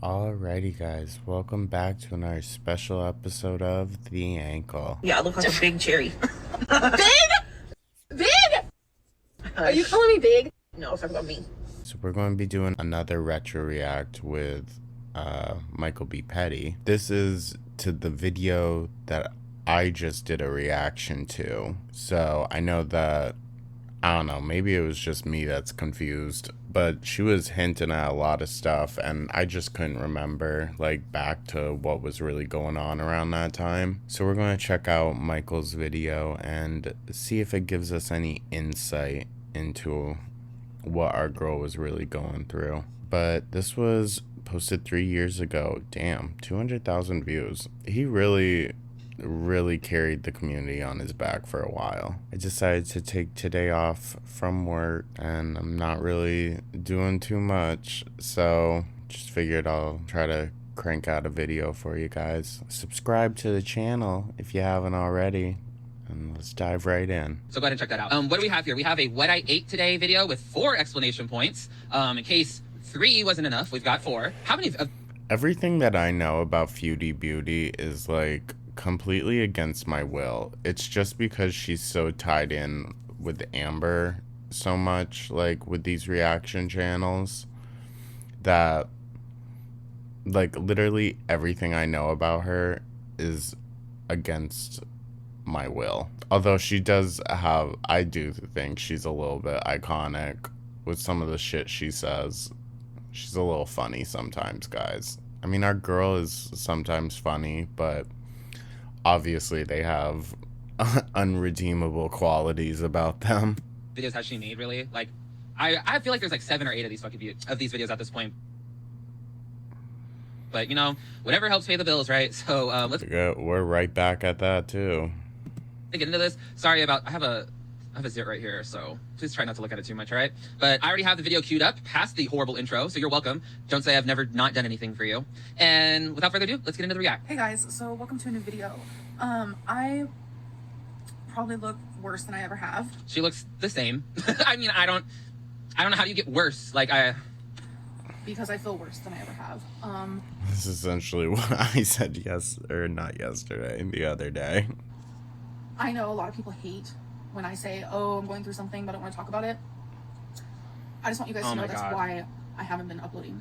Alrighty guys, welcome back to another special episode of The Ankle. Yeah, I look like a big cherry. Big? Big? Are you calling me big? No, it's talking about me. So we're going to be doing another retro react with MICHAELBPETTY. This is to the video that I just did a reaction to. So I know that, I don't know, maybe it was just me that's confused, but she was hinting at a lot of stuff and I just couldn't remember, like, back to what was really going on around that time. So we're going to check out Michael's video and see if it gives us any insight into what our girl was really going through. But this was posted 3 years ago. Damn, 200,000 views. He really carried the community on his back for a while. I decided to take today off from work and I'm not really doing too much, so just figured I'll try to crank out a video for you guys. Subscribe to the channel if you haven't already, and let's dive right in. So go ahead and check that out. What do we have here? We have a what I ate today video with 4 explanation points. In case 3 wasn't enough, we've got 4. How many? Everything that I know about Feudy Beauty is like completely against my will. It's just because she's so tied in with Amber so much, like with these reaction channels, that like literally everything I know about her is against my will. Although she does have, I do think she's a little bit iconic with some of the shit she says. She's a little funny sometimes, guys. I mean, our girl is sometimes funny, but obviously they have unredeemable qualities about them. Videos has she made, really? Like, I feel like there's like 7 or 8 of these fucking videos at this point. But you know, whatever helps pay the bills, right? So let's we're right back at that too. get into this. Sorry about, I have a zit right here, so please try not to look at it too much, all right? But I already have the video queued up past the horrible intro, so you're welcome. Don't say I've never not done anything for you. And without further ado, let's get into the react. Hey guys, so welcome to a new video. I probably look worse than I ever have. She looks the same. I mean, I don't know how you get worse. Like, Because I feel worse than I ever have. This is essentially what I said not yesterday, the other day. I know a lot of people hate when I say, oh, I'm going through something, but I don't want to talk about it. I just want you guys to know that's why I haven't been uploading.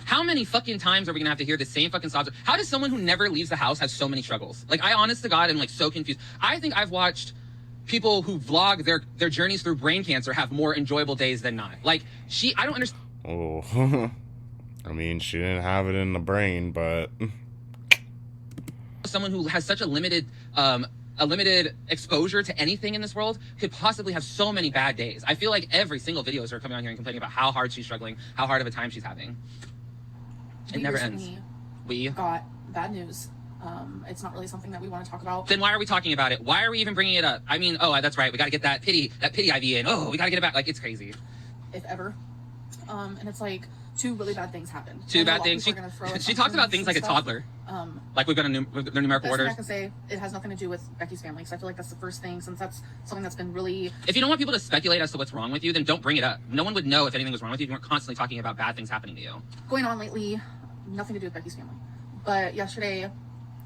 How many fucking times are we gonna have to hear the same fucking sobs? How does someone who never leaves the house have so many struggles? Like, I honest to God am like so confused. I think I've watched people who vlog their journeys through brain cancer have more enjoyable days than not. Like, I don't understand. Oh, I mean, she didn't have it in the brain, but Someone who has such a limited exposure to anything in this world could possibly have so many bad days. I feel like every single video is her coming on here and complaining about how hard she's struggling, how hard of a time she's having. It never ends. We got bad news. It's not really something that we want to talk about. Then why are we talking about it? Why are we even bringing it up? I mean, oh, that's right. We got to get that pity IV in. Oh, we got to get it back. Like, it's crazy. If ever. And it's like 2 really bad things happened. 2 bad things. She talks about things like a toddler. Like we've got the numerical orders. I can say it has nothing to do with Becky's family, because I feel like that's the first thing, since that's something that's been really... If you don't want people to speculate as to what's wrong with you, then don't bring it up. No one would know if anything was wrong with you if you weren't constantly talking about bad things happening to you. Going on lately, nothing to do with Becky's family. But yesterday,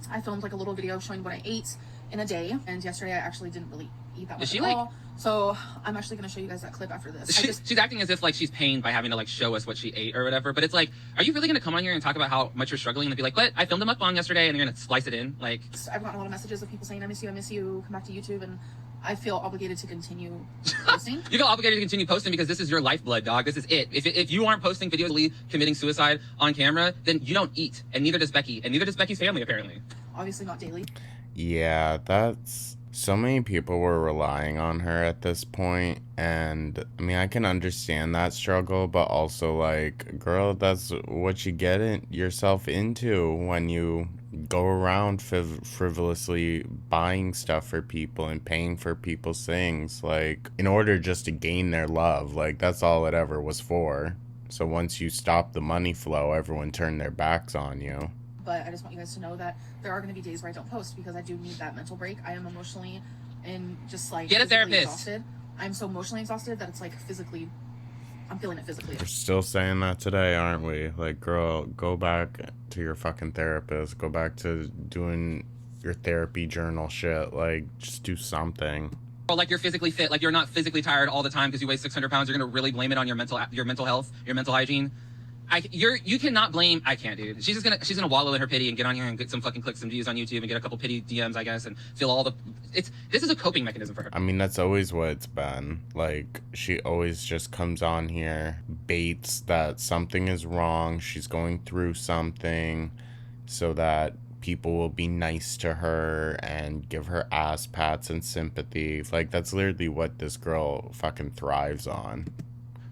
I filmed like a little video showing what I ate in a day, and yesterday I actually didn't really eat that much at all. So I'm actually going to show you guys that clip after this. She's acting as if like she's pained by having to like show us what she ate or whatever, but it's like, are you really going to come on here and talk about how much you're struggling and be like, what? I filmed a mukbang yesterday, and you're going to splice it in? Like, I've gotten a lot of messages of people saying, I miss you, come back to YouTube, and I feel obligated to continue posting. You feel obligated to continue posting because this is your lifeblood, dog. This is it. If you aren't posting videos committing suicide on camera, then you don't eat, and neither does Becky, and neither does Becky's family, apparently. Obviously not daily. Yeah, that's... So many people were relying on her at this point, and I mean, I can understand that struggle, but also like, girl, that's what you get yourself into when you go around frivolously buying stuff for people and paying for people's things, like, in order just to gain their love. Like, that's all it ever was for. So once you stop the money flow, everyone turned their backs on you. But I just want you guys to know that there are going to be days where I don't post, because I do need that mental break. I am emotionally and just like get a therapist. Exhausted. I'm so emotionally exhausted that it's like physically I'm feeling it physically. We're still saying that today, aren't we? Like, girl, go back to your fucking therapist. Go back to doing your therapy journal shit. Like, just do something. Or like you're physically fit, like you're not physically tired all the time because you weigh 600 pounds. You're gonna really blame it on your mental health, your mental hygiene. You cannot blame. I can't, dude. She's gonna wallow in her pity and get on here and get some fucking clicks and views on YouTube and get a couple pity DMs, I guess, and feel all the. This is a coping mechanism for her. I mean, that's always what it's been. Like, she always just comes on here, baits that something is wrong. She's going through something, so that people will be nice to her and give her ass pats and sympathy. Like, that's literally what this girl fucking thrives on.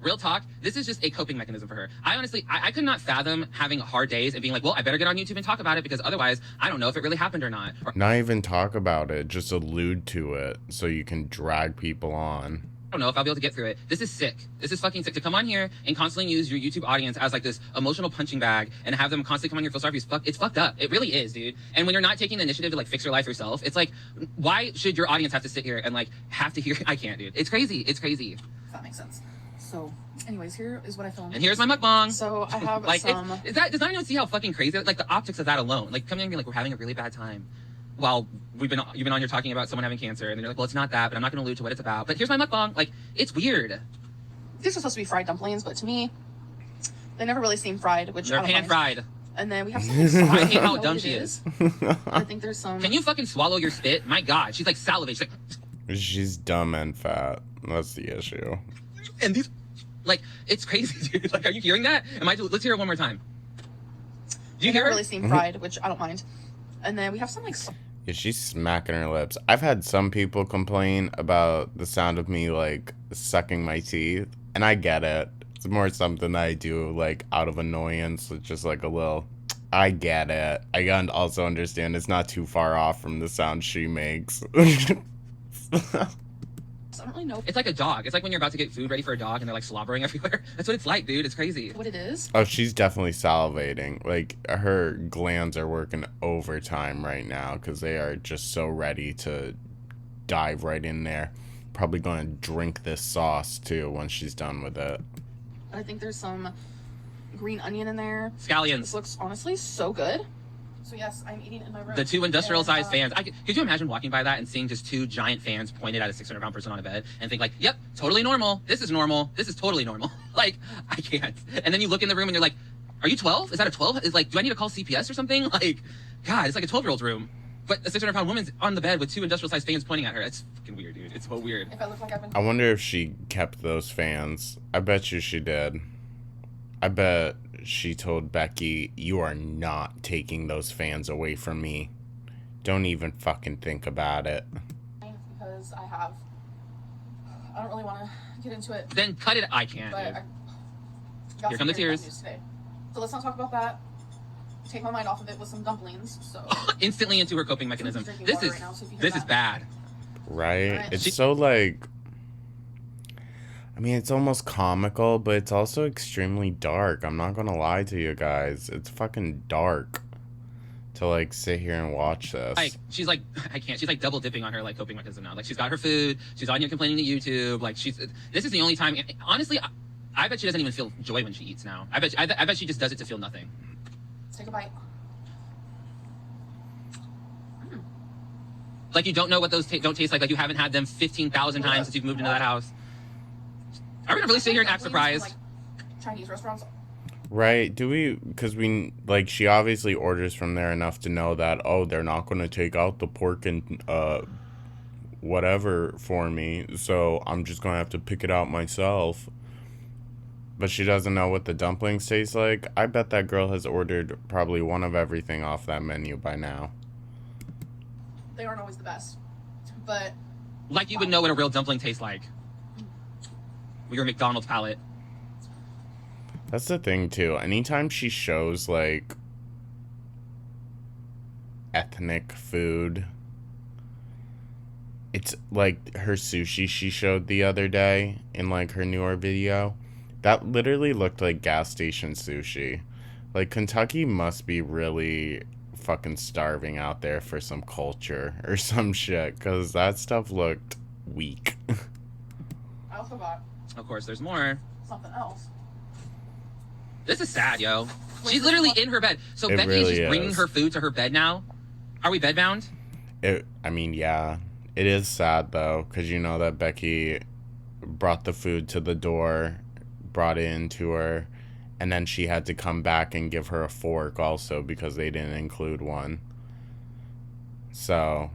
Real talk, this is just a coping mechanism for her. I honestly, I could not fathom having hard days and being like, well, I better get on YouTube and talk about it because otherwise I don't know if it really happened or not. Or, not even talk about it, just allude to it so you can drag people on. I don't know if I'll be able to get through it. This is sick. This is fucking sick. To come on here and constantly use your YouTube audience as like this emotional punching bag and have them constantly come on here feel sorry for you, it's fucked up. It really is, dude. And when you're not taking the initiative to like fix your life yourself, it's like, why should your audience have to sit here and like have to hear? I can't, dude. It's crazy. It's crazy. If that makes sense. So, anyways, here is what I filmed. And here's my mukbang. So I have like, some. Does not anyone see how fucking crazy? Like the optics of that alone. Like coming in and being like, we're having a really bad time. While you've been on here talking about someone having cancer, and then you're like, well, it's not that, but I'm not going to allude to what it's about. But here's my mukbang. Like, it's weird. These are supposed to be fried dumplings, but to me, they never really seem fried. Which they're I don't pan mind. fried. And then we have some. I hate how dumb she is. I think there's some. Can you fucking swallow your spit? My God, she's like salivating. She's like, She's dumb and fat. That's the issue. and these. Like, it's crazy, dude. Like, are you hearing that? Let's hear it one more time. Do you hear it? Really seem fried, which I don't mind. And then we have some like. Yeah, she's smacking her lips. I've had some people complain about the sound of me like sucking my teeth, and I get it. It's more something I do like out of annoyance. It's just like a little. I get it. I can also understand it's not too far off from the sound she makes. I don't really know It's like a dog. It's like when you're about to get food ready for a dog and they're like slobbering everywhere. That's what it's like, dude. It's crazy. what it is. Oh, she's definitely salivating. Like, her glands are working overtime right now because they are just so ready to dive right in there. Probably going to drink this sauce, too, once she's done with it. I think there's some green onion in there. Scallions. This looks honestly so good. So yes, I'm eating in my room. The two industrial-sized fans. Could you imagine walking by that and seeing just two giant fans pointed at a 600-pound person on a bed and think like, yep, totally normal. This is normal. This is totally normal. Like, I can't. And then you look in the room and you're like, are you 12? Is that a 12? Is like, do I need to call CPS or something? Like, God, it's like a 12-year-old's room. But a 600-pound woman's on the bed with two industrial-sized fans pointing at her. It's fucking weird, dude. It's so weird. If I look like I've been... I wonder if she kept those fans. I bet you she did. I bet she told Becky, you are not taking those fans away from me. Don't even fucking think about it. Because I don't really want to get into it. Then cut it. I can't, But dude. I got Here some come the very bad tears. news today. So let's not talk about that. Take my mind off of it with some dumplings. So Instantly into her coping mechanism. drinking This water is right now, so if you hear this is that. bad. Right? Right. It's so like... I mean, it's almost comical, but it's also extremely dark. I'm not gonna lie to you guys. It's fucking dark to, like, sit here and watch this. Like, she's like, I can't. She's like double dipping on her like coping mechanism now. Like, she's got her food. She's on here complaining to YouTube. Like, this is the only time. Honestly, I bet she doesn't even feel joy when she eats now. I bet she just does it to feel nothing. Let's take a bite. Like, you don't know what those don't taste like. Like, you haven't had them 15,000 times since you've moved into that house. Are we gonna really sit here and act surprised? Like Chinese restaurants. Right? Do we... Because we... Like, she obviously orders from there enough to know that, oh, they're not gonna take out the pork and, whatever for me, so I'm just gonna have to pick it out myself. But she doesn't know what the dumplings taste like. I bet that girl has ordered probably one of everything off that menu by now. They aren't always the best, but Like, you would know what a real dumpling tastes like. With your McDonald's palate. That's the thing, too. Anytime she shows, like, ethnic food, it's like her sushi she showed the other day in, like, her newer video. That literally looked like gas station sushi. Like, Kentucky must be really fucking starving out there for some culture or some shit, because that stuff looked weak. I also got Of course, there's more. something else. This is sad, yo. She's literally in her bed. So It Becky really is just bringing is. her food to her bed now. Are we bedbound? I mean, yeah. It is sad, though, because you know that Becky brought the food to the door, brought it into her, and then she had to come back and give her a fork also because they didn't include one. So,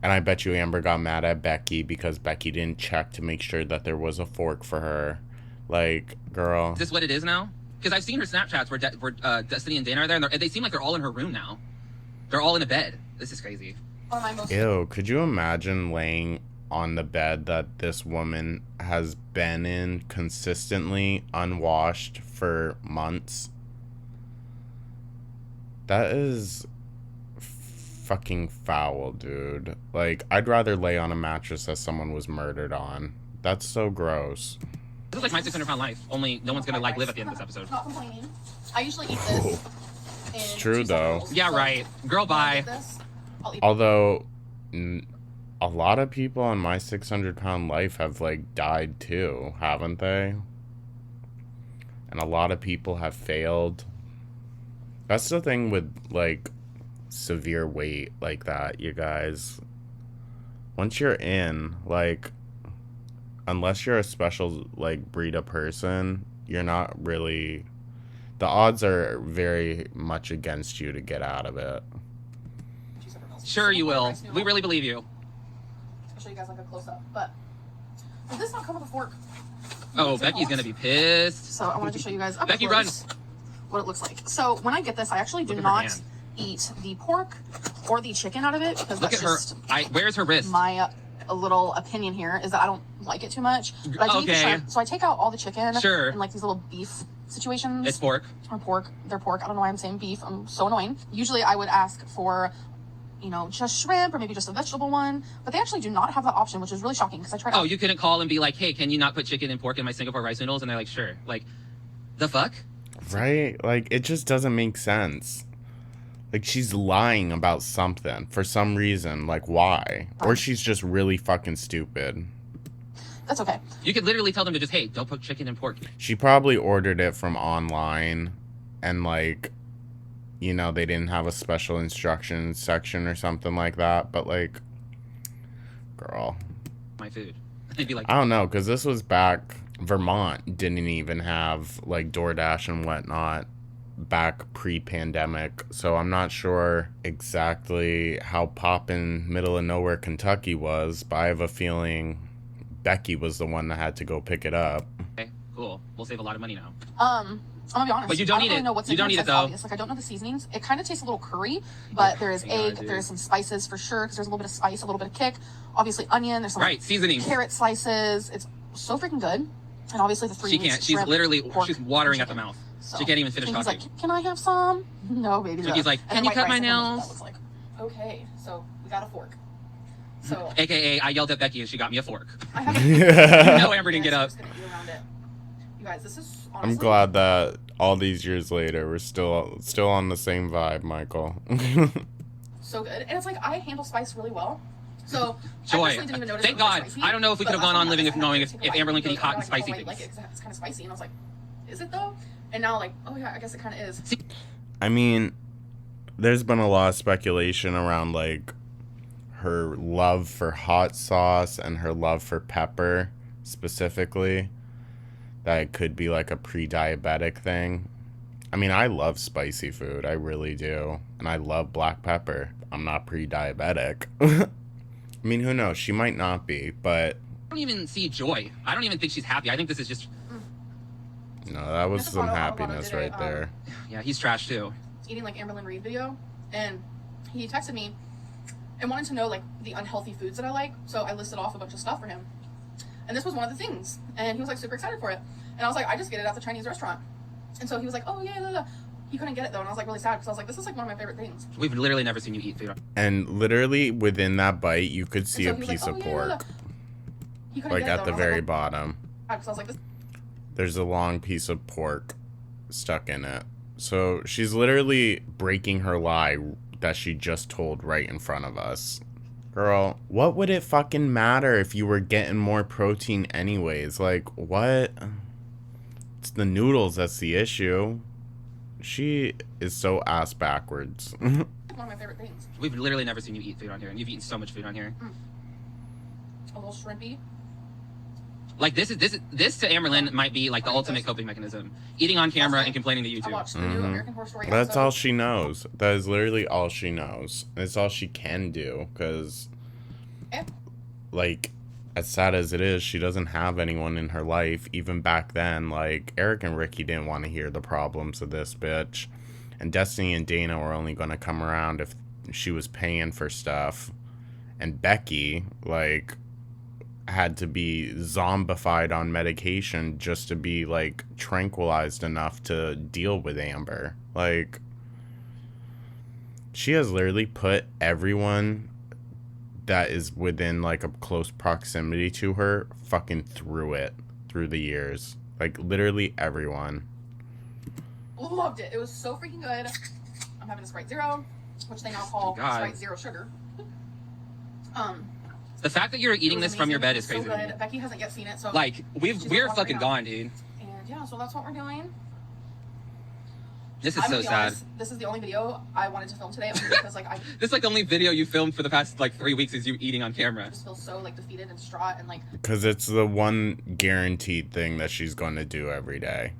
and I bet you Amber got mad at Becky because Becky didn't check to make sure that there was a fork for her. Like, girl. Is this what it is now? Because I've seen her Snapchats where Destiny and Dana are there, and they seem like they're all in her room now. They're all in a bed. This is crazy. One of my most Ew, could you imagine laying on the bed that this woman has been in consistently unwashed for months? That is fucking foul, dude. Like, I'd rather lay on a mattress that someone was murdered on. That's so gross. This is like my 600-pound life. Only no one's gonna like live at the end of this episode. Not complaining. I usually eat this. It's true, though. Yeah, right. Girl, bye. I'll eat Although, a lot of people on my 600-pound life have, like, died too, haven't they? And a lot of people have failed. That's the thing with, like, severe weight like that, you guys. Once you're in, like, unless you're a special, like, breed of person, you're not really... The odds are very much against you to get out of it. Sure you will. We really believe you. I'll show you guys like a close-up, but does this not come with a fork? Oh, Becky's gonna be pissed. So I wanted to show you guys up Becky, close what it looks like. So when I get this, I actually do Look at her not hand. eat the pork or the chicken out of it because Look that's at her. just Where's her wrist? my a little opinion here is that I don't like it too much. But I do eat the Okay. shrimp. So I take out all the chicken Sure. and like these little beef situations. It's pork. Or pork. They're pork. I don't know why I'm saying beef. I'm so annoying. Usually I would ask for, you know, just shrimp or maybe just a vegetable one. But they actually do not have that option, which is really shocking because I tried Oh, out. you couldn't call and be like, hey, can you not put chicken and pork in my Singapore rice noodles? And they're like, sure. Like, the fuck? Right? Like, it just doesn't make sense. Like, she's lying about something for some reason. Like, why? Or she's just really fucking stupid. That's okay. You could literally tell them to just, hey, don't put chicken and pork. She probably ordered it from online and, like, you know, they didn't have a special instructions section or something like that. But, like, girl. My food. They'd be like, I don't know, because this was back... Vermont didn't even have, like, DoorDash and whatnot back pre-pandemic. So I'm not sure exactly how poppin' middle of nowhere Kentucky was, but I have a feeling Becky was the one that had to go pick it up. okay, cool. We'll save a lot of money now. I'm gonna be honest. But you don't I eat really it. know what's You in don't here eat it, besides though. obvious. Like I don't know the seasonings. It kind of tastes a little curry, but there is Yeah, egg, dude. there is some spices for sure because there's a little bit of spice, a little bit of kick. Obviously onion. There's some Right, seasoning. carrot slices. It's so freaking good. And obviously the three. She meats, can't. She's shrimp, literally, pork, she's watering at and the chicken. mouth. So, She can't even finish Twinkies talking. like, can I have some? No, baby. Twinkies like, And can then you white cut my rice, I don't know what nails? that looks like. Okay, so we got a fork. So AKA, I yelled at Becky and she got me a fork. I have No, Amber didn't get up. Just gonna be around it. You guys, this is I'm honestly, glad that all these years later, we're still on the same vibe, Michael. so good. And it's like I handle spice really well. So I Joy. personally didn't even notice Thank it was God. spicy, I don't know if we but could have last gone on time I living had if knowing this, if I had Amberlynn could eat to hot and like, spicy oh, I things. like it 'cause it's kind of spicy, and I was like, is it though? And now like, oh yeah, I guess it kind of is. I mean, there's been a lot of speculation around, like, her love for hot sauce and her love for pepper, specifically. That it could be, like, a pre-diabetic thing. I mean, I love spicy food. I really do. And I love black pepper. I'm not pre-diabetic. I mean, who knows? She might not be, but... I don't even see joy. I don't even think she's happy. I think this is just, No, that was This is some what Alvaro happiness did, right there. yeah, he's trash too. Eating like Amberlynn Reed video, and he texted me and wanted to know like the unhealthy foods that I like. So I listed off a bunch of stuff for him, and this was one of the things. And he was like super excited for it, and I was like, I just get it at the Chinese restaurant. And so he was like, oh yeah, blah, blah. He couldn't get it though, and I was like really sad because I was like, this is like one of my favorite things. We've literally never seen you eat food. And literally within that bite, you could see so a he was piece like, of "Oh, yeah, blah, pork. blah." He couldn't Like get it, at though, the and I was very like, bottom. because I was like, this. There's a long piece of pork stuck in it. So she's literally breaking her lie that she just told right in front of us. Girl, what would it fucking matter if you were getting more protein anyways? Like, what? It's the noodles that's the issue. She is so ass backwards. One of my favorite things. We've literally never seen you eat food on here, and you've eaten so much food on here. A little shrimpy. Like this to Amberlynn might be like the ultimate coping mechanism. Eating on camera and complaining to I YouTube. watched the new American Horror Story That's episode. all she knows. That is literally all she knows. It's all she can do, because, like, as sad as it is, she doesn't have anyone in her life. Even back then, like, Eric and Ricky didn't want to hear the problems of this bitch. And Destiny and Dana were only going to come around if she was paying for stuff. And Becky, like, had to be zombified on medication just to be, like, tranquilized enough to deal with Amber. Like, she has literally put everyone that is within, like, a close proximity to her fucking through the years. Like, literally everyone. Loved it. It was so freaking good. I'm having a Sprite Zero, which they now call Sprite Zero Sugar. The fact that you're eating this from your bed is crazy. So good. Becky hasn't yet seen it, so like we're fucking gone, dude. And yeah, so that's what we're doing. This is so sad. Honest, this is the only video I wanted to film today, only because like I this is like the only video you filmed for the past like 3 weeks is you eating on camera. just feel so like defeated and distraught and like. Because it's the one guaranteed thing that she's going to do every day.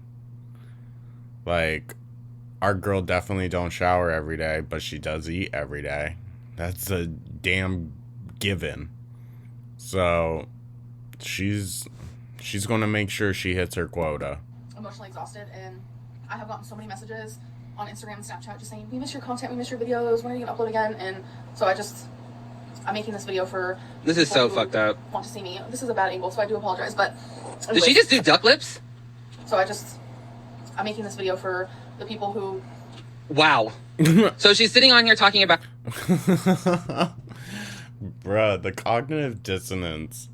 Like, our girl definitely don't shower every day, but she does eat every day. That's a damn given. So, she's going to make sure she hits her quota. Emotionally exhausted, and I have gotten so many messages on Instagram and Snapchat just saying, we miss your content, we miss your videos, when are you going to upload again? And so I'm making this video for This is so fucked up. Want to see me. This is a bad angle, so I do apologize, but anyways, Did she just do duck lips? So I'm making this video for the people who... Wow. So she's sitting on here talking about... Bruh, the cognitive dissonance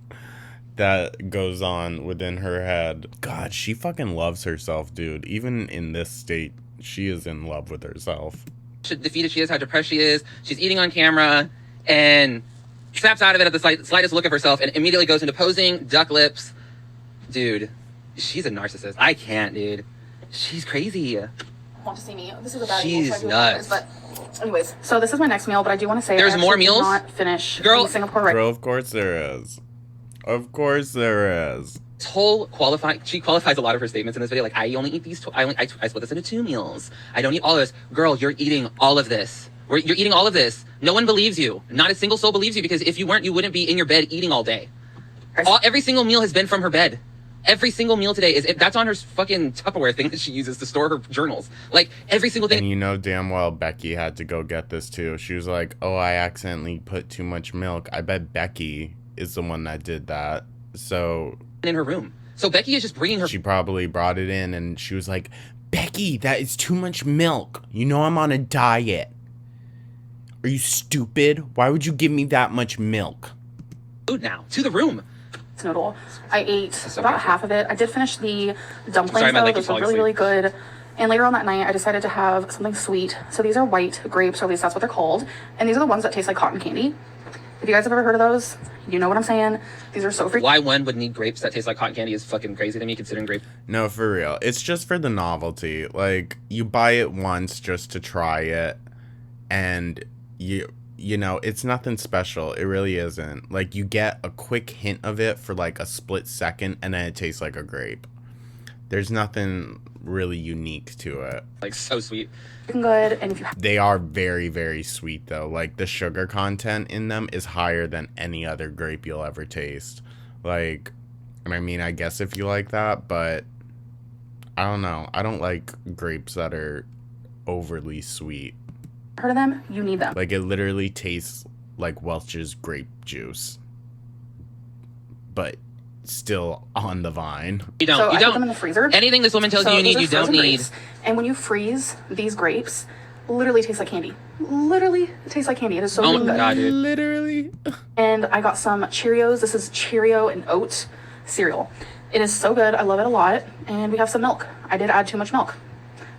that goes on within her head. God, she fucking loves herself, dude. Even in this state, she is in love with herself. Defeated she is, how depressed she is. She's eating on camera and snaps out of it at the slightest look of herself and immediately goes into posing, duck lips. Dude, she's a narcissist. I can't, dude. She's crazy. Want to see me. This is a bad She's angle, so I do nuts. apologize, but anyways, so this is my next meal, but I do want to say There's I more actually meals? did not finish Girl- the Singapore rice. Girl, of course there is. Of course there is. This whole she qualifies a lot of her statements in this video. Like, I only eat these, I split this into 2 meals. I don't eat all of this. Girl, you're eating all of this. You're eating all of this. No one believes you. Not a single soul believes you, because if you weren't, you wouldn't be in your bed eating all day. Every single meal has been from her bed. Every single meal today that's on her fucking Tupperware thing that she uses to store her journals. Like, every single thing. And you know damn well Becky had to go get this too. She was like, oh, I accidentally put too much milk. I bet Becky is the one that did that. So in her room. So Becky is just bringing her. She probably brought it in and she was like, Becky, that is too much milk. You know I'm on a diet. Are you stupid? Why would you give me that much milk? Food now to the room. Noodle. I ate So about beautiful. half of it. I did finish the dumplings, Sorry, my though. leg Those keeps were falling really, asleep. really good. And later on that night, I decided to have something sweet. So these are white grapes, or at least that's what they're called. And these are the ones that taste like cotton candy. If you guys have ever heard of those, you know what I'm saying. These are so freaking... Why one would need grapes that taste like cotton candy is fucking crazy to me, considering grape. No, for real. It's just for the novelty. Like, you buy it once just to try it, and you know, it's nothing special. It really isn't. Like, you get a quick hint of it for like a split second, and then it tastes like a grape. There's nothing really unique to it. Like, so sweet. good. And if you They are very, very sweet, though. Like, the sugar content in them is higher than any other grape you'll ever taste. Like, and I mean, I guess if you like that, but I don't know. I don't like grapes that are overly sweet. heard of them, you need them. Like, it literally tastes like Welch's grape juice, but still on the vine. You don't. So you I put don't. them in the freezer. Anything this woman tells So you you those need, are you don't frozen need. grapes. And when you freeze these grapes, literally tastes like candy. Literally tastes like candy. It is so Oh good. my God, dude. Literally. And I got some Cheerios. This is Cheerio and oat cereal. It is so good. I love it a lot. And we have some milk. I did add too much milk.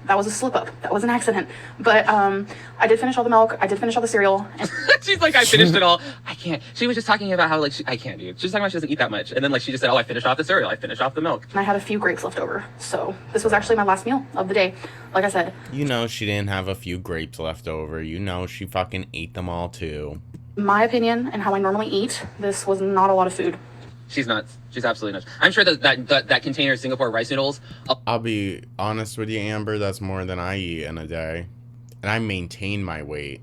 That was a slip up. That was an accident. But I did finish all the milk. I did finish all the cereal. And She's like, I finished it all. I can't. She was just talking about how, like, I can't, dude. She was talking about she doesn't eat that much. And then, like, she just said, oh, I finished off the cereal. I finished off the milk. I had a few grapes left over. So this was actually my last meal of the day. Like I said. You know she didn't have a few grapes left over. You know she fucking ate them all, too. My opinion and how I normally eat, this was not a lot of food. She's nuts. She's absolutely nuts. I'm sure that container of Singapore rice noodles. I'll be honest with you, Amber. That's more than I eat in a day. And I maintain my weight.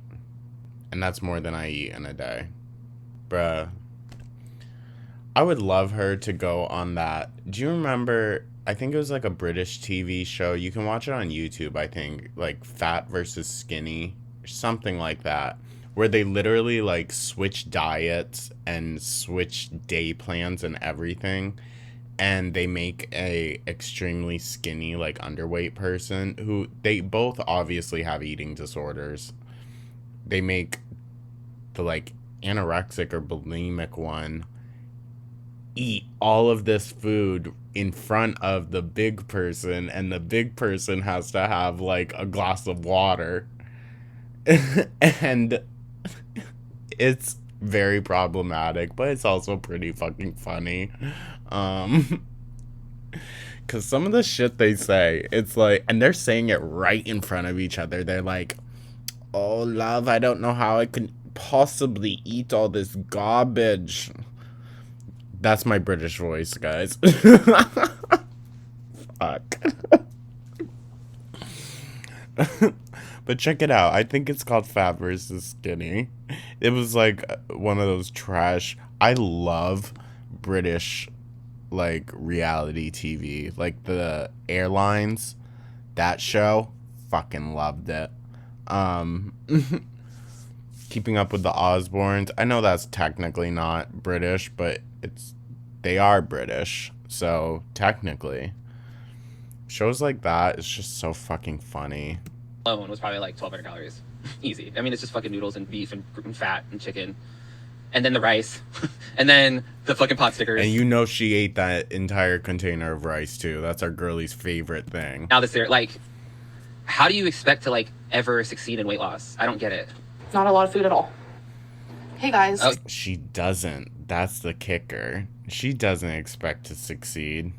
And that's more than I eat in a day. Bruh. I would love her to go on that. Do you remember, I think it was like a British TV show. You can watch it on YouTube, I think. Like Fat versus Skinny. Something like that. Where they literally like switch diets and switch day plans and everything, and they make a extremely skinny, like underweight person who they both obviously have eating disorders. They make the like anorexic or bulimic one eat all of this food in front of the big person, and the big person has to have like a glass of water. And it's very problematic, but it's also pretty fucking funny. Cause some of the shit they say, it's like, and they're saying it right in front of each other. They're like, oh love, I don't know how I can possibly eat all this garbage. That's my British voice, guys. Fuck. But check it out. I think it's called Fat versus Skinny. It was like one of those trash. I love British like reality TV. Like the airlines. That show. Fucking loved it. Keeping Up with the Osbournes. I know that's technically not British, but they are British. So technically. Shows like that is just so fucking funny. Alone was probably like 1,200 calories. Easy. I mean, it's just fucking noodles and beef and fat and chicken. And then the rice. And then the fucking pot stickers. And you know she ate that entire container of rice, too. That's our girlie's favorite thing. Now this, like, how do you expect to, like, ever succeed in weight loss? I don't get it. Not a lot of food at all. Hey, guys. Oh. She doesn't. That's the kicker. She doesn't expect to succeed.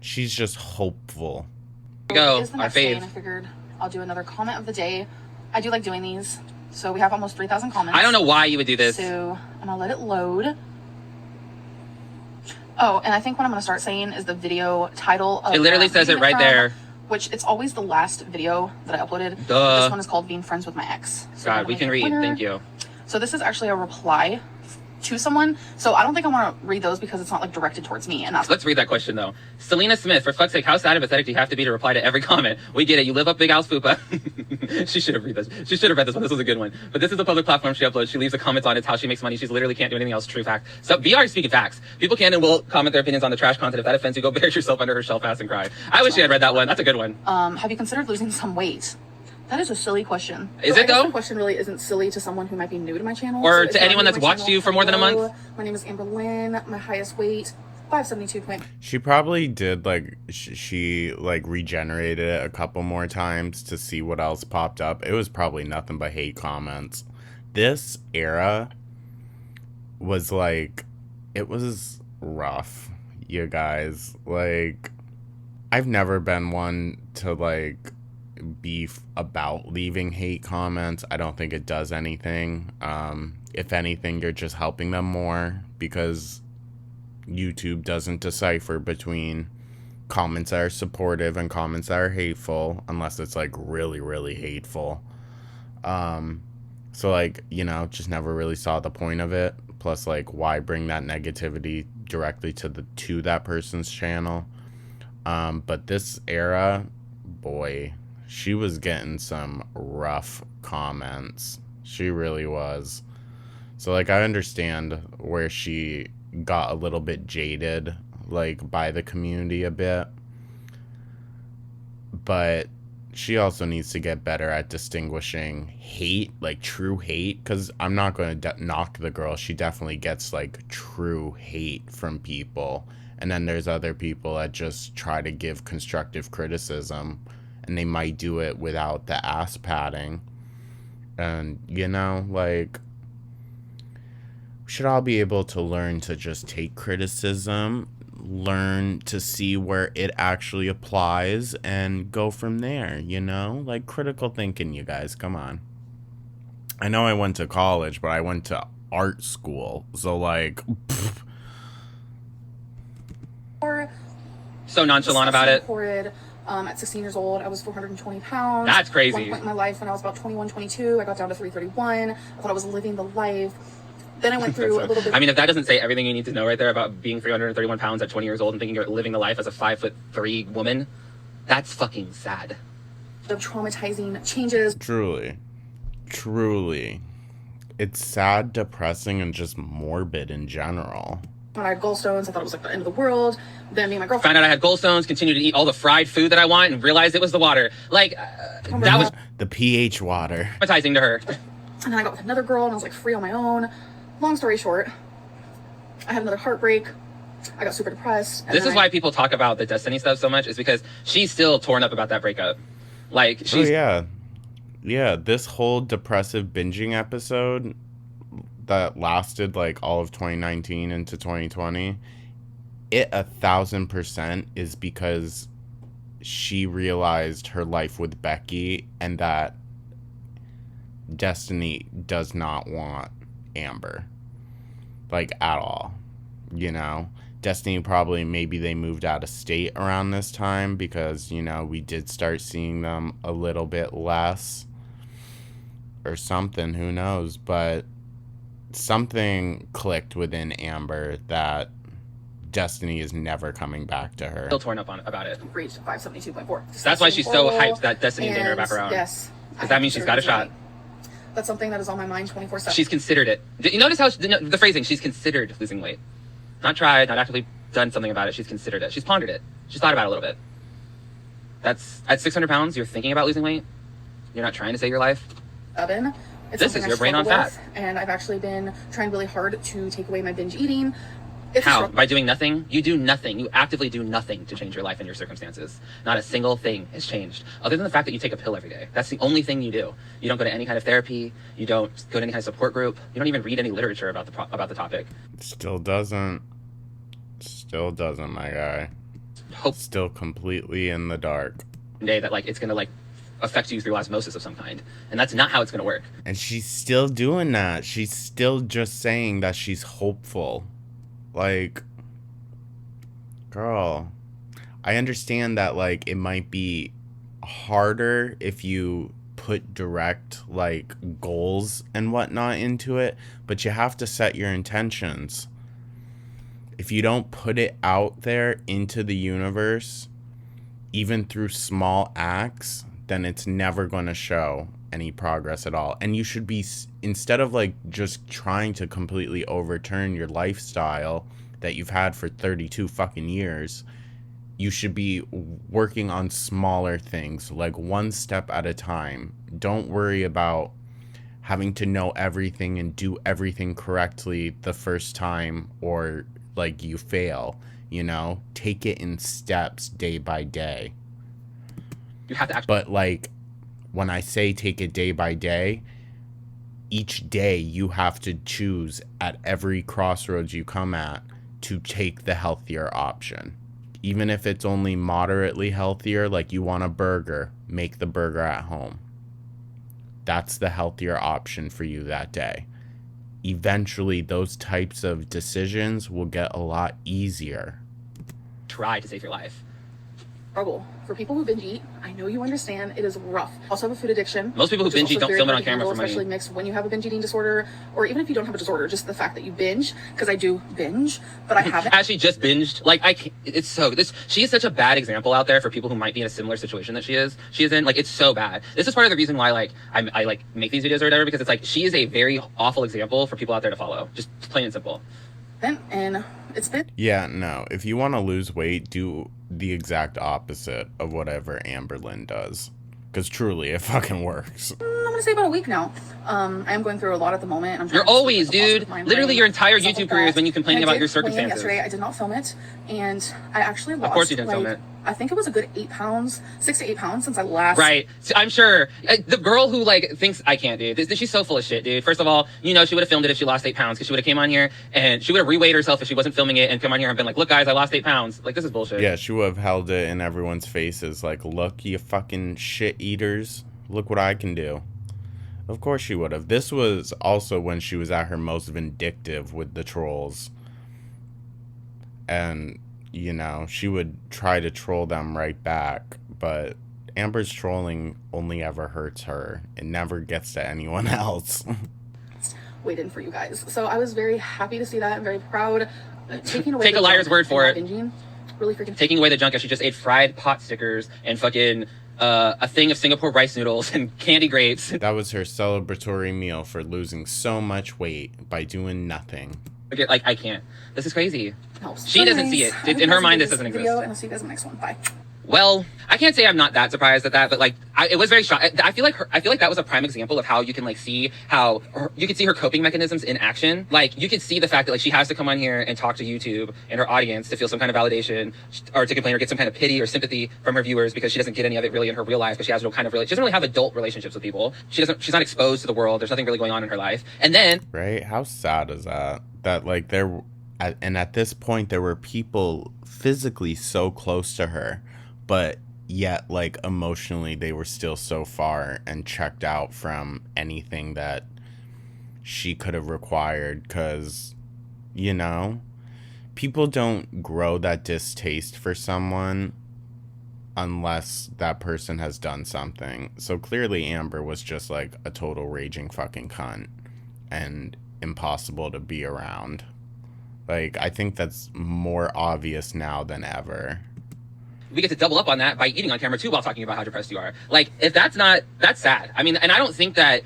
She's just hopeful. Go, It is the our next day, fave. and I figured I'll do another comment of the day. I do like doing these. So we have almost 3,000 comments. I don't know why you would do this. So I'm gonna let it load. Oh, and I think what I'm gonna start saying is the video title of It literally says it right there. Which it's always the last video that I uploaded. Duh. This one is called Being Friends with My Ex. So I'm God, gonna we make can it read. winner. Thank you. So this is actually a reply to someone. So I don't think I want to read those because it's not like directed towards me. And that's Let's read that question though. Selena Smith, for fuck's sake, how sad and pathetic do you have to be to reply to every comment? We get it. You live up Big Al's fupa. She should have read this. She should have read this one. This was a good one. But this is a public platform she uploads. She leaves the comments on. It's how she makes money. She's literally can't do anything else. True fact. So VR is speaking facts. People can and will comment their opinions on the trash content. If that offends you, go bury yourself under her shelf ass and cry. I wish you had read that one. That's a good one. have you considered losing some weight? That is a silly question. Is So it I guess though? The question really isn't silly to someone who might be new to my channel. Or if to you're anyone new that's my watched channel, you for more than a hello. month? My name is Amber Lynn. My highest weight, 572. She probably did like she like regenerated it a couple more times to see what else popped up. It was probably nothing but hate comments. This era was like, it was rough, you guys. Like, I've never been one to like beef about leaving hate comments. I don't think it does anything. If anything, you're just helping them more because YouTube doesn't decipher between comments that are supportive and comments that are hateful unless it's like really, really hateful. So like, you know, just never really saw the point of it. Plus, like, why bring that negativity directly to that person's channel? But this era, boy, she was getting some rough comments. She really was. So like, I understand where she got a little bit jaded, like, by the community a bit. But she also needs to get better at distinguishing hate, like true hate, because I'm not going to knock the girl. She definitely gets like true hate from people. And then there's other people that just try to give constructive criticism and they might do it without the ass padding. And, you know, like, we should all be able to learn to just take criticism, learn to see where it actually applies, and go from there, you know? Like, critical thinking, you guys, come on. I know I went to college, but I went to art school, so, like, pfft. So nonchalant about it. Horrid. At 16 years old, I was 420 pounds. That's crazy. At one point in my life, when I was about 21, 22, I got down to 331. I thought I was living the life. Then I went through a little bit. I mean, if that doesn't say everything you need to know right there about being 331 pounds at 20 years old and thinking you're living the life as a 5'3" woman, that's fucking sad. Of traumatizing changes. Truly. It's sad, depressing, and just morbid in general. When I had gallstones, I thought it was like the end of the world. Then me and my girlfriend found out I had gallstones, continued to eat all the fried food that I want, and realized it was the water. Like, that was the pH water. Traumatizing to her. And then I got with another girl, and I was like free on my own. Long story short, I had another heartbreak. I got super depressed. This is why people talk about the Destiny stuff so much, is because she's still torn up about that breakup. Like, she's... Oh, yeah, this whole depressive binging episode that lasted like all of 2019 into 2020, it 1000% is because she realized her life with Becky and that Destiny does not want Amber, like, at all, you know? Destiny probably, maybe they moved out of state around this time because, you know, we did start seeing them a little bit less or something, who knows, but something clicked within Amber that Destiny is never coming back to her. Still torn up about it. Reached 572.4. That's why she's so hyped that Destiny and Dana are back around. Yes. Because that means she's got a shot. That's something that is on my mind 24/7. She's considered it. You notice how the phrasing, she's considered losing weight. Not tried, not actively done something about it. She's considered it. She's pondered it. She's thought about it a little bit. That's at 600 pounds, you're thinking about losing weight. You're not trying to save your life. It's this is your brain on fat. And I've actually been trying really hard to take away my binge eating. How? By doing nothing? You do nothing. You actively do nothing to change your life and your circumstances. Not a single thing has changed. Other than the fact that you take a pill every day. That's the only thing you do. You don't go to any kind of therapy. You don't go to any kind of support group. You don't even read any literature about the topic. Still doesn't, my guy. Still completely in the dark. Day that, like, it's gonna, like, affect you through osmosis of some kind, and that's not how it's gonna work. And she's still doing that. She's still just saying that she's hopeful. Like, girl, I understand that, like, it might be harder if you put direct, like, goals and whatnot into it, but you have to set your intentions. If you don't put it out there into the universe, even through small acts, then it's never going to show any progress at all. And you should be, instead of, like, just trying to completely overturn your lifestyle that you've had for 32 fucking years, you should be working on smaller things, like one step at a time. Don't worry about having to know everything and do everything correctly the first time, or, like, you fail, you know? Take it in steps, day by day. You have to But, like, when I say take it day by day, each day you have to choose at every crossroads you come at to take the healthier option. Even if it's only moderately healthier, like you want a burger, make the burger at home. That's the healthier option for you that day. Eventually, those types of decisions will get a lot easier. Try to save your life. Struggle. For people who binge eat, I know you understand, it is rough. Also have a food addiction. Most people who binge eat don't film it on camera for money. Especially mixed when you have a binge eating disorder, or even if you don't have a disorder, just the fact that you binge, because I do binge, but I haven't. Actually just binged. Like, she is such a bad example out there for people who might be in a similar situation that she is in. Like, it's so bad. This is part of the reason why, like, I like make these videos or whatever, because it's like, she is a very awful example for people out there to follow. Just plain and simple. And it's been... Yeah, no. If you want to lose weight, do the exact opposite of whatever Amberlynn does. Because truly, it fucking works. I'm going to say about a week now. I am going through a lot at the moment. You're always, dude. Literally, your entire YouTube career is when you complaining about your circumstances. Yesterday, I did not film it. And I actually lost... Of course you didn't film it. I think it was a good 8 pounds, 6 to 8 pounds since I last. Right. So I'm sure the girl who like thinks I can't, dude. She's so full of shit, dude. First of all, you know, she would have filmed it if she lost 8 pounds, because she would have came on here and she would have reweighed herself if she wasn't filming it and come on here and been like, look guys, I lost 8 pounds. Like, this is bullshit. Yeah, she would have held it in everyone's faces like, look, you fucking shit eaters. Look what I can do. Of course she would have. This was also when she was at her most vindictive with the trolls. And, you know, she would try to troll them right back. But Amber's trolling only ever hurts her. It never gets to anyone else. Waiting for you guys. So I was very happy to see that. I'm very proud. Taking away Take a liar's word for it. Binging, really freaking taking away the junk. She just ate fried pot stickers and fucking a thing of Singapore rice noodles and candy grapes. That was her celebratory meal for losing so much weight by doing nothing. Like, I can't. This is crazy. helps. She doesn't see it. In her mind, this doesn't exist. And I'll see you guys in the next one. Bye. Well, I can't say I'm not that surprised at that, but like, it was very shocking. I feel like that was a prime example of how you can like see how you can see her coping mechanisms in action. Like, you could see the fact that like she has to come on here and talk to YouTube and her audience to feel some kind of validation, or to complain or get some kind of pity or sympathy from her viewers, because she doesn't get any of it really in her real life, because she has no kind of she doesn't really have adult relationships with people. She's not exposed to the world. There's nothing really going on in her life. And then, right? How sad is that? That like at this point there were people physically so close to her, but yet like emotionally they were still so far and checked out from anything that she could have required, because, you know, people don't grow that distaste for someone unless that person has done something. So clearly Amber was just like a total raging fucking cunt and impossible to be around. Like, I think that's more obvious now than ever. we get to double up on that by eating on camera too while talking about how depressed you are. Like, if that's sad. I mean, and I don't think that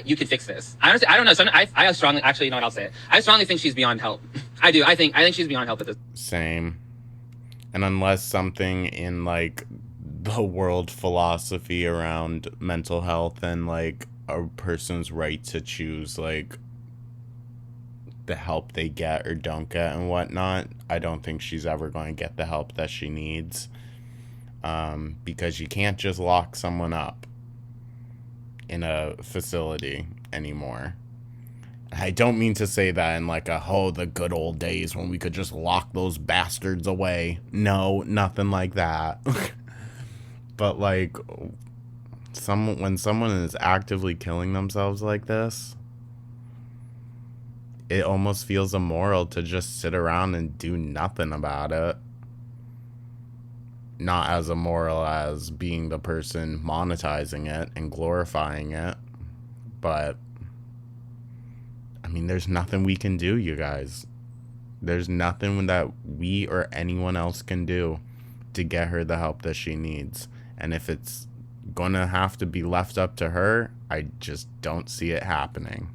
you can fix this. Honestly, I don't know. So I strongly, actually, you know what, I'll say it. I strongly think she's beyond help. I do. I think she's beyond help at this. Same. And unless something in like the world philosophy around mental health and like a person's right to choose like the help they get or don't get and whatnot, I don't think she's ever going to get the help that she needs, because you can't just lock someone up in a facility anymore. I don't mean to say that in like the good old days when we could just lock those bastards away. No, nothing like that. But like when someone is actively killing themselves like this, it almost feels immoral to just sit around and do nothing about it. Not as immoral as being the person monetizing it and glorifying it, but I mean, there's nothing we can do, you guys. There's nothing that we or anyone else can do to get her the help that she needs. And if it's gonna have to be left up to her, I just don't see it happening.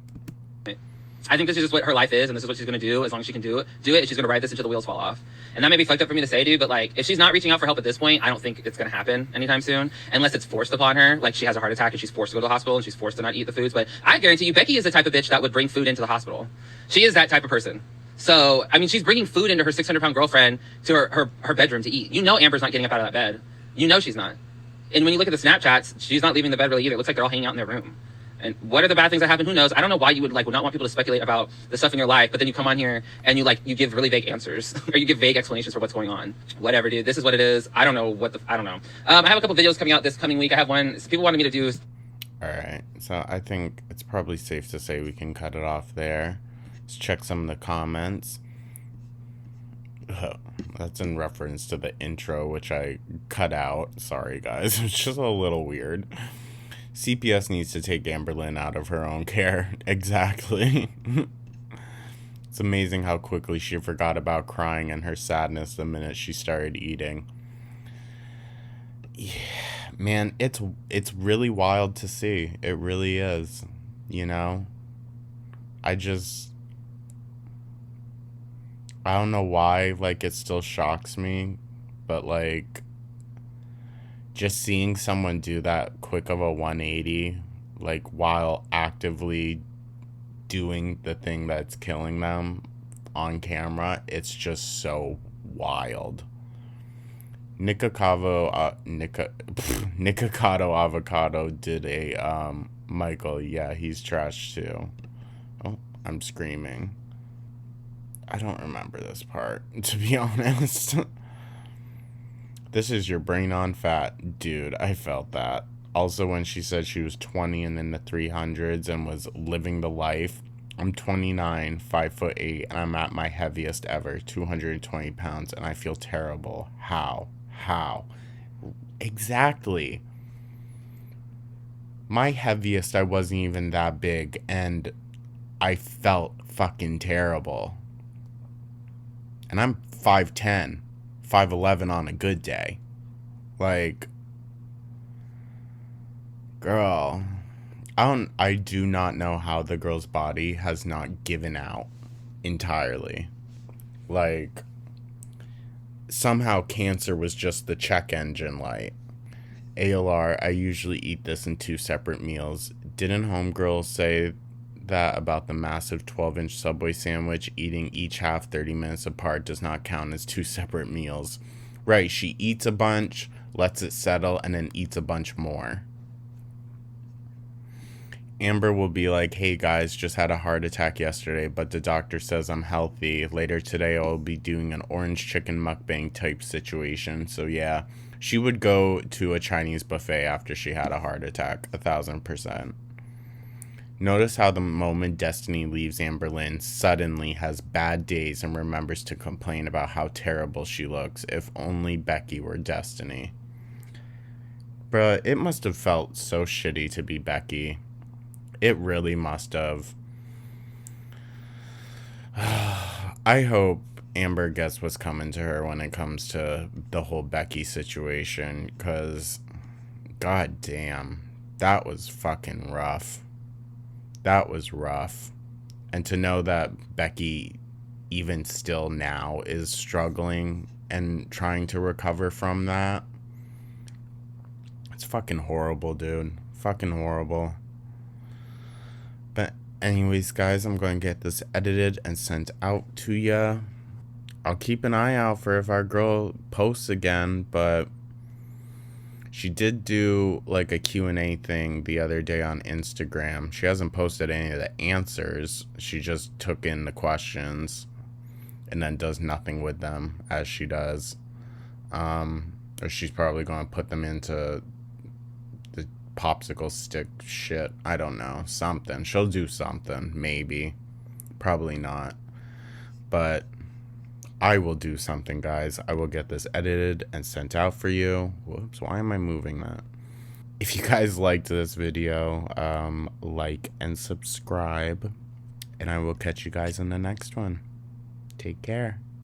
I think this is just what her life is, and this is what she's gonna do as long as she can do it. She's gonna ride this until the wheels fall off. And that may be fucked up for me to say, dude, but like, if she's not reaching out for help at this point, I don't think it's gonna happen anytime soon, unless it's forced upon her. Like, she has a heart attack and she's forced to go to the hospital and she's forced to not eat the foods. But I guarantee you, Becky is the type of bitch that would bring food into the hospital. She is that type of person. So, I mean, she's bringing food into her 600-pound girlfriend to her bedroom to eat. You know Amber's not getting up out of that bed. You know she's not. And when you look at the Snapchats, she's not leaving the bed really either. It looks like they're all hanging out in their room. And what are the bad things that happen? Who knows? I don't know why you would not want people to speculate about the stuff in your life, but then you come on here and you give really vague answers or you give vague explanations for what's going on. Whatever, dude. This is what it is. I don't know I don't know. I have a couple videos coming out this coming week. I have one people wanted me to do. All right. So I think it's probably safe to say we can cut it off there. Let's check some of the comments. That's in reference to the intro, which I cut out. Sorry, guys. It's just a little weird. CPS needs to take Amberlynn out of her own care. Exactly. It's amazing how quickly she forgot about crying and her sadness the minute she started eating. Yeah, man, it's really wild to see. It really is. You know? I don't know why, like, it still shocks me, but, like, just seeing someone do that quick of a 180, like, while actively doing the thing that's killing them on camera, it's just so wild. Nikocado Avocado did a Michael. Yeah, he's trash too. Oh, I'm screaming. I don't remember this part, to be honest. This is your brain on fat. Dude, I felt that. Also, when she said she was 20 and in the 300s and was living the life. I'm 29, 5'8", and I'm at my heaviest ever, 220 pounds, and I feel terrible. How? Exactly. My heaviest, I wasn't even that big, and I felt fucking terrible. And I'm 5'10", 5'11" on a good day. Like, girl, I do not know how the girl's body has not given out entirely. Like, somehow cancer was just the check engine light. ALR, I usually eat this in 2 separate meals. Didn't homegirl say that about the massive 12-inch Subway sandwich? Eating each half 30 minutes apart does not count as 2 separate meals. Right, she eats a bunch, lets it settle, and then eats a bunch more. Amber will be like, hey guys, just had a heart attack yesterday, but the doctor says I'm healthy. Later today I'll be doing an orange chicken mukbang type situation. So yeah, she would go to a Chinese buffet after she had a heart attack, 1000%. Notice how the moment Destiny leaves Amber Lynn suddenly has bad days and remembers to complain about how terrible she looks. If only Becky were Destiny. Bruh, it must have felt so shitty to be Becky. It really must have. I hope Amber gets what's coming to her when it comes to the whole Becky situation, because god damn, that was fucking rough. That was rough. And to know that Becky, even still now, is struggling and trying to recover from that, it's fucking horrible, dude. Fucking horrible. But anyways, guys, I'm going to get this edited and sent out to ya. I'll keep an eye out for if our girl posts again, but she did do like a Q&A thing the other day on Instagram. She hasn't posted any of the answers. She just took in the questions and then does nothing with them, as she does. Or she's probably going to put them into the popsicle stick shit. I don't know. Something. She'll do something. Maybe. Probably not. But I will do something, guys. I will get this edited and sent out for you. Whoops, why am I moving that? If you guys liked this video, like and subscribe. And I will catch you guys in the next one. Take care.